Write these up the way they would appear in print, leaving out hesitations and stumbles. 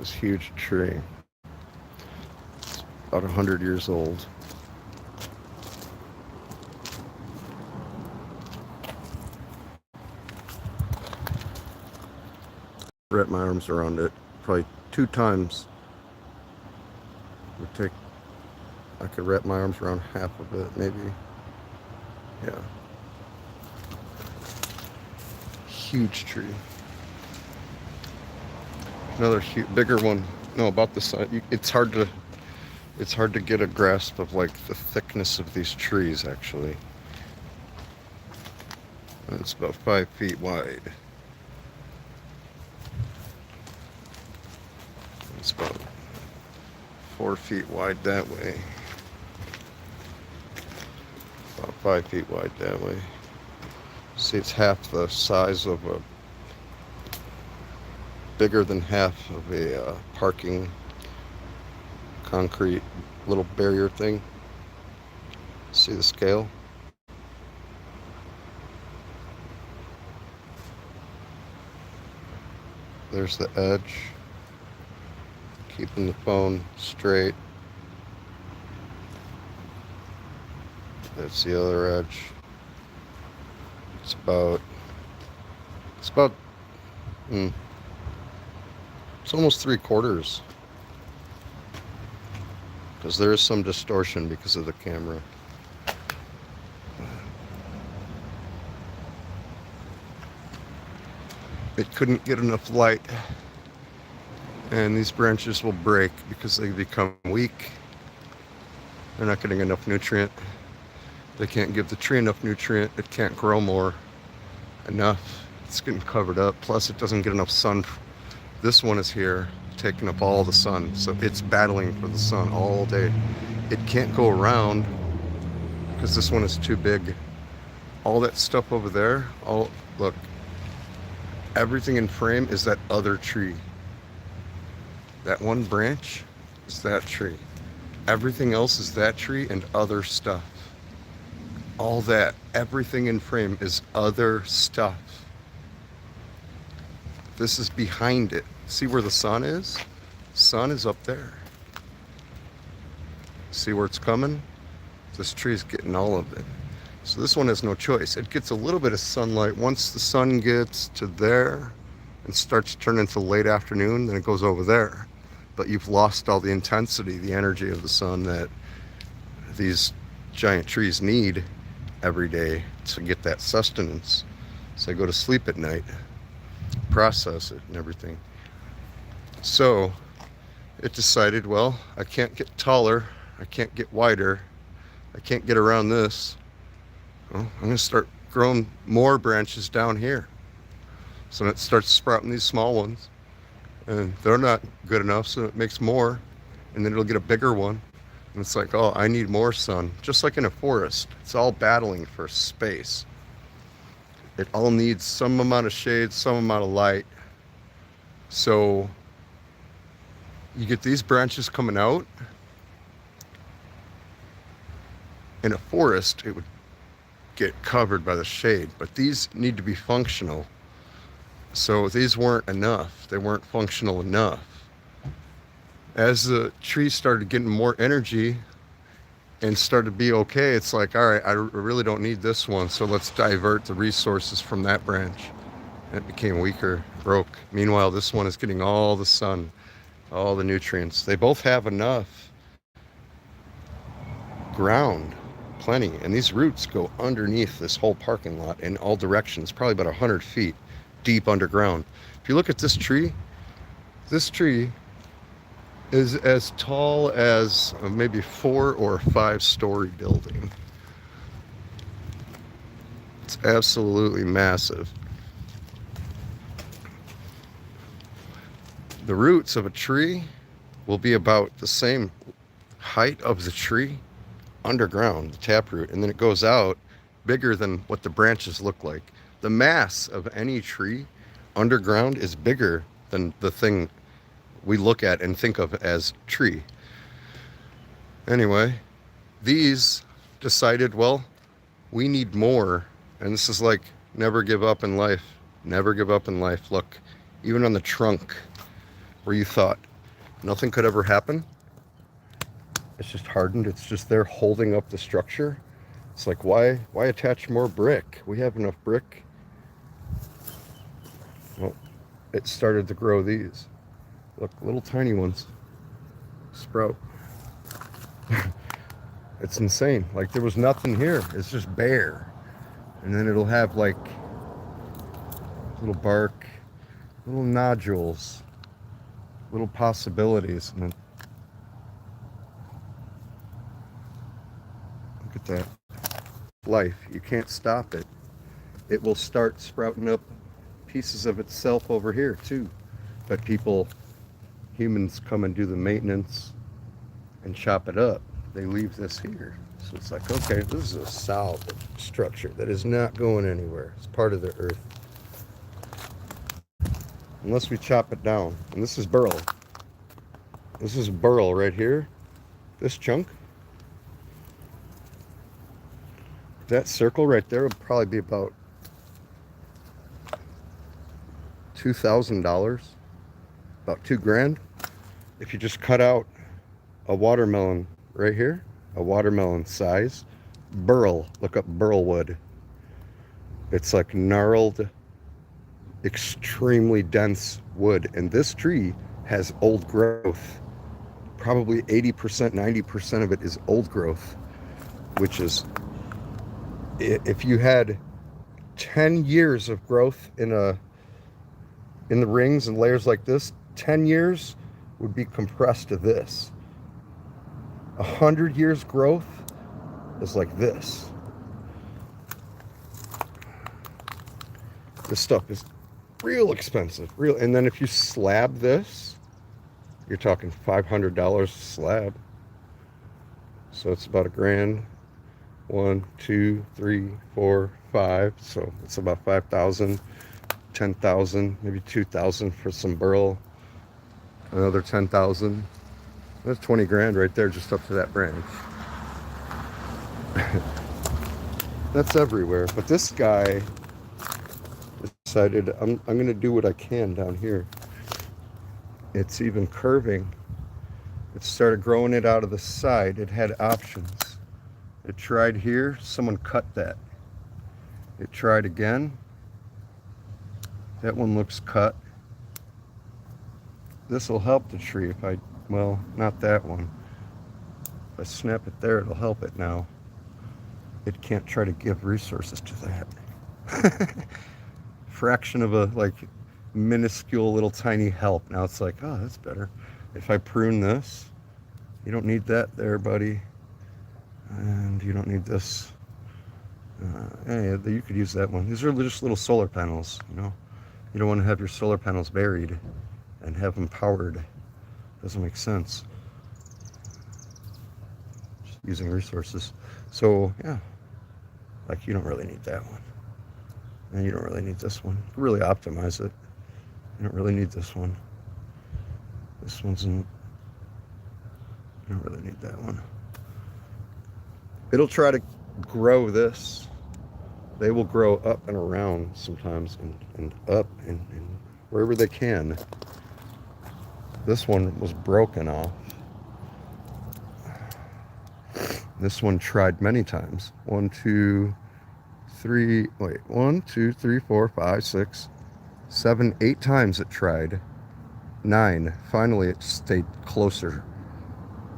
This huge tree. It's about 100 years old. Wrap my arms around it probably 2 times. I could wrap my arms around half of it, maybe. Yeah. Huge tree. Another bigger one. No, about the size. It's hard to get a grasp of like the thickness of these trees. Actually, it's about 5 feet wide. It's about 4 feet wide that way. About 5 feet wide that way. See, it's half the size of bigger than half of a parking concrete little barrier thing. See the scale? There's the edge. Keeping the phone straight. That's the other edge. It's almost 3/4, because there is some distortion because of the camera. It couldn't get enough light, and these branches will break because they become weak. They're not getting enough nutrient. They can't give the tree enough nutrient. It can't grow enough. It's getting covered up. Plus, it doesn't get enough sun. This one is here, taking up all the sun. So it's battling for the sun all day. It can't go around because this one is too big. All that stuff over there, look, everything in frame is that other tree. That one branch is that tree. Everything else is that tree and other stuff. All that, everything in frame is other stuff. This is behind it. See where the sun is? Sun is up there. See where it's coming? This tree is getting all of it. So this one has no choice. It gets a little bit of sunlight. Once the sun gets to there and starts to turn into late afternoon, then it goes over there. But you've lost all the intensity, the energy of the sun that these giant trees need every day to get that sustenance. So they go to sleep at night, process it and everything. So it decided, well, I can't get taller, I can't get wider, I can't get around this. Well, I'm going to start growing more branches down here. So it starts sprouting these small ones, and they're not good enough, so it makes more, and then it'll get a bigger one. And it's like, oh, I need more sun. Just like in a forest, it's all battling for space. It all needs some amount of shade, some amount of light. So you get these branches coming out. In a forest, it would get covered by the shade, but these need to be functional. So these weren't enough. They weren't functional enough. As the tree started getting more energy and started to be okay, it's like, all right, I really don't need this one, so let's divert the resources from that branch. And it became weaker, broke. Meanwhile, this one is getting all the sun, all the nutrients. They both have enough ground, plenty, and these roots go underneath this whole parking lot in all directions, probably about 100 feet deep underground. If you look at this tree is as tall as maybe 4 or 5 story building. It's absolutely massive. The roots of a tree will be about the same height of the tree underground, the taproot, and then it goes out bigger than what the branches look like. The mass of any tree underground is bigger than the thing we look at and think of as tree. Anyway, these decided, well, we need more. And this is like, never give up in life. Never give up in life. Look, even on the trunk where you thought Nothing could ever happen. It's just hardened. It's just there holding up the structure. It's like, why attach more brick? We have enough brick. Well, it started to grow these. Look, little tiny ones sprout. It's insane. Like there was nothing here. It's just bare. And then it'll have like little bark, little nodules, little possibilities. And then look at that. Life. You can't stop it. It will start sprouting up pieces of itself over here too. But humans come and do the maintenance and chop it up. They leave this here. So it's like, okay, this is a solid structure that is not going anywhere. It's part of the earth. Unless we chop it down. And this is burl. This is burl right here. This chunk. That circle right there would probably be about $2,000. About $2,000. If you just cut out a watermelon right here, a watermelon size, burl, look up burl wood. It's like gnarled, extremely dense wood. And this tree has old growth. Probably 80%, 90% of it is old growth, which is, if you had 10 years of growth in the rings and layers like this, 10 years would be compressed to this. 100 years growth is like this. This stuff is real expensive, real. And then if you slab this, you're talking $500 a slab. So it's about $1,000. 1, 2, 3, 4, 5. So it's about 5,000, 10,000, maybe 2,000 for some burl. Another 10,000. That's 20 grand right there, just up to that branch. That's everywhere. But this guy decided, I'm going to do what I can down here. It's even curving. It started growing it out of the side. It had options. It tried here. Someone cut that. It tried again. That one looks cut. This will help the tree if I, well, not that one. If I snap it there, it'll help it now. It can't try to give resources to that. Fraction of a, like, minuscule little tiny help. Now it's like, oh, that's better. If I prune this, you don't need that there, buddy. And you don't need this. Hey, you could use that one. These are just little solar panels, you know. You don't want to have your solar panels buried and have them powered. Doesn't make sense. Just using resources. So, yeah. Like, you don't really need that one. And you don't really need this one. Really optimize it. You don't really need this one. This one's in... You don't really need that one. It'll try to grow this. They will grow up and around sometimes and up and wherever they can. This one was broken off. This one tried many times. 1, 2, 3, wait, 1, 2, 3, 4, 5, 6, 7, 8 times it tried. 9. Finally, it stayed closer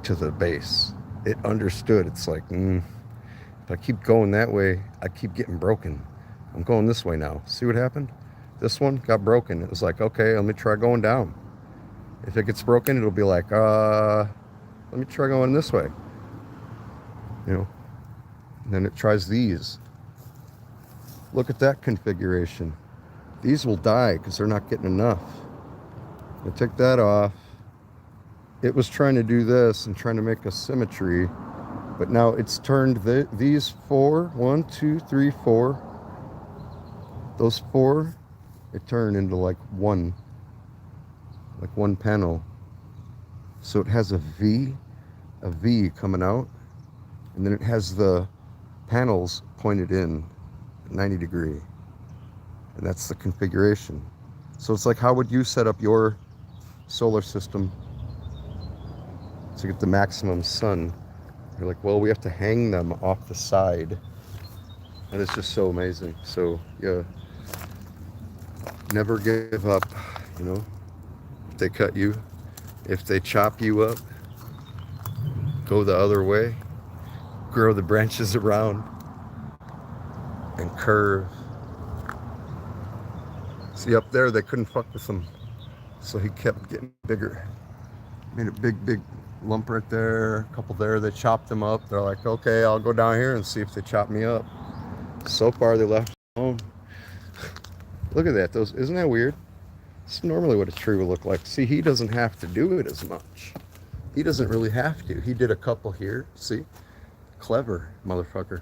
to the base. It understood. It's like, if I keep going that way, I keep getting broken. I'm going this way now. See what happened? This one got broken. It was like, okay, let me try going down. If it gets broken, it'll be like, let me try going this way. You know, and then it tries these. Look at that configuration. These will die because they're not getting enough. I take that off. It was trying to do this and trying to make a symmetry, but now it's turned these 4, 1, 2, 3, 4. Those 4, it turned into like one panel. So it has a V coming out, and then it has the panels pointed in 90 degree, and that's the configuration. So it's like, how would you set up your solar system to get the maximum sun. They're like, well, we have to hang them off the side. And it's just so amazing. So, yeah, never give up, you know. If they cut you, if they chop you up, go the other way, grow the branches around, and curve. See, up there, they couldn't fuck with him. So he kept getting bigger. Made a big lump right there, a couple there. They chopped them up. They're like, okay, I'll go down here and see if they chop me up. So far, they left alone. Look at that. Those, isn't that weird? It's normally what a tree would look like. See, he doesn't have to do it as much. He doesn't really have to. He did a couple here. See? Clever motherfucker.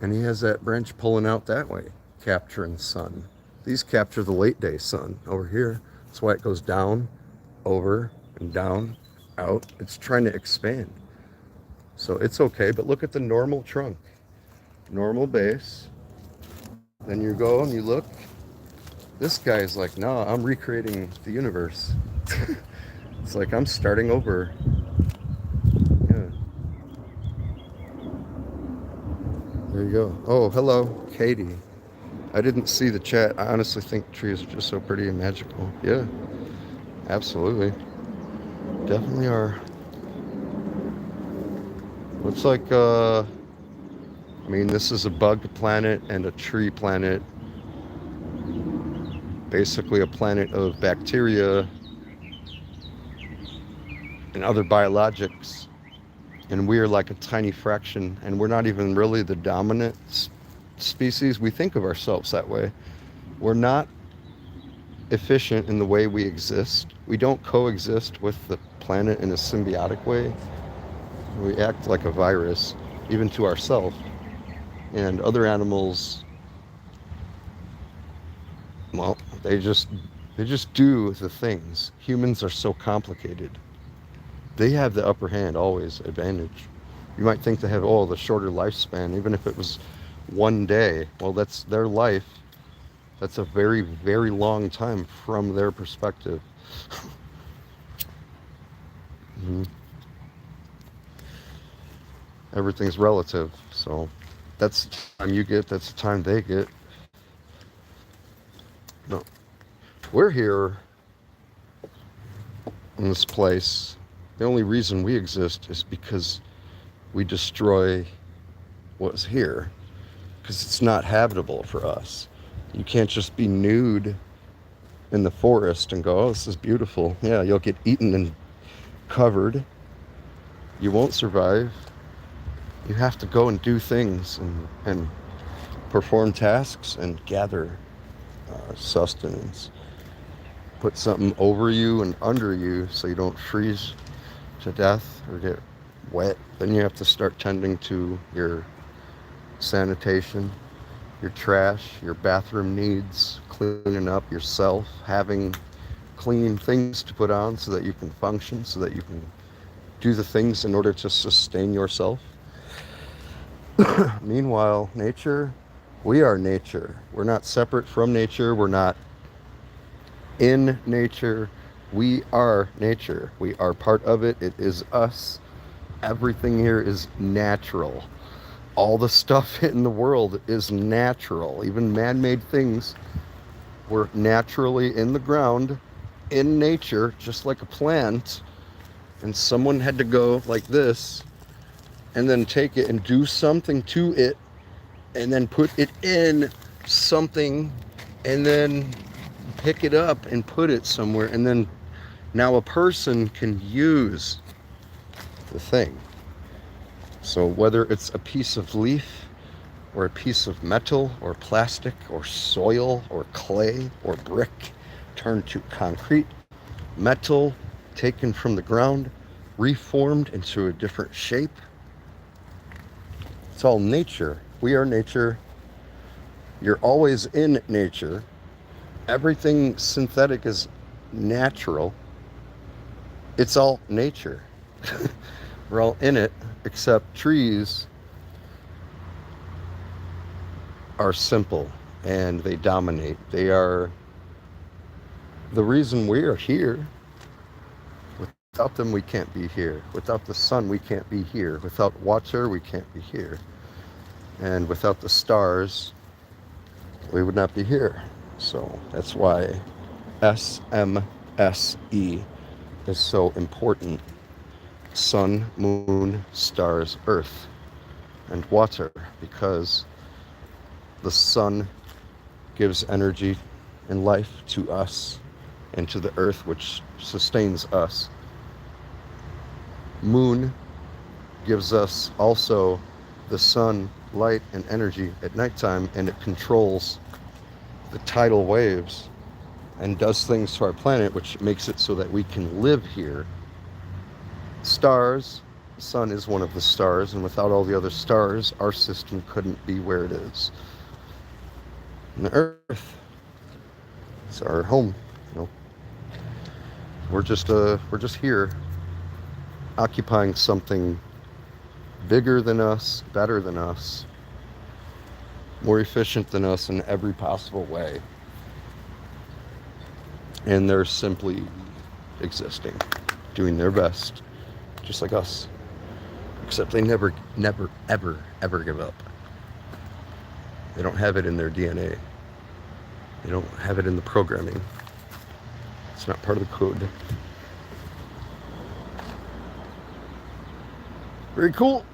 And he has that branch pulling out that way, capturing sun. These capture the late day sun over here. That's why it goes down, over, and down, out. It's trying to expand. So it's okay, but look at the normal trunk. Normal base. Then you go and you look. This guy's like, no, I'm recreating the universe. It's like I'm starting over. Yeah. There you go. Oh, hello, Katie. I didn't see the chat. I honestly think trees are just so pretty and magical. Yeah, absolutely. Definitely are. Looks like, I mean, this is a bug planet and a tree planet. Basically a planet of bacteria and other biologics. And we are like a tiny fraction, and we're not even really the dominant species. We think of ourselves that way. We're not efficient in the way we exist. We don't coexist with the planet in a symbiotic way. We act like a virus, even to ourselves. And other animals, well, they just do the things. Humans are so complicated. They have the upper hand, always advantage. You might think they have, oh, the shorter lifespan, even if it was one day. Well, that's their life. That's a very, very long time from their perspective. Mm-hmm. Everything's relative. So that's the time you get, that's the time they get. No. We're here in this place. The only reason we exist is because we destroy what's here. Because it's not habitable for us. You can't just be nude in the forest and go, oh, this is beautiful. Yeah, you'll get eaten and covered. You won't survive. You have to go and do things and perform tasks and gather sustenance. Put something over you and under you so you don't freeze to death or get wet. Then you have to start tending to your sanitation, your trash, your bathroom needs, cleaning up yourself, having clean things to put on so that you can function, so that you can do the things in order to sustain yourself. Meanwhile, nature, we are nature. We're not separate from nature. We're not in nature. We are nature. We are part of it. It is us. Everything here is natural. All the stuff in the world is natural. Even man-made things were naturally in the ground, in nature, just like a plant. And someone had to go like this and then take it and do something to it and then put it in something and then pick it up and put it somewhere. And then now a person can use the thing. So whether it's a piece of leaf or a piece of metal or plastic or soil or clay or brick turned to concrete, metal taken from the ground, reformed into a different shape. It's all nature. We are nature. You're always in nature. Everything synthetic is natural. It's all nature. We're all in it, except trees are simple and they dominate. They are the reason we are here with Without them, we can't be here. Without the sun, we can't be here. Without water, we can't be here. And without the stars, we would not be here. So that's why SMSE is so important. Sun, moon, stars, earth, and water, because the sun gives energy and life to us and to the earth, which sustains us. Moon gives us also the sun, light, and energy at nighttime, and it controls the tidal waves and does things to our planet, which makes it so that we can live here. Stars, the sun is one of the stars, and without all the other stars, our system couldn't be where it is. And the earth, it's our home, you know. We're just here, occupying something bigger than us, better than us, more efficient than us in every possible way. And they're simply existing, doing their best, just like us. Except they never, ever give up. They don't have it in their DNA. They don't have it in the programming. It's not part of the code. Very cool.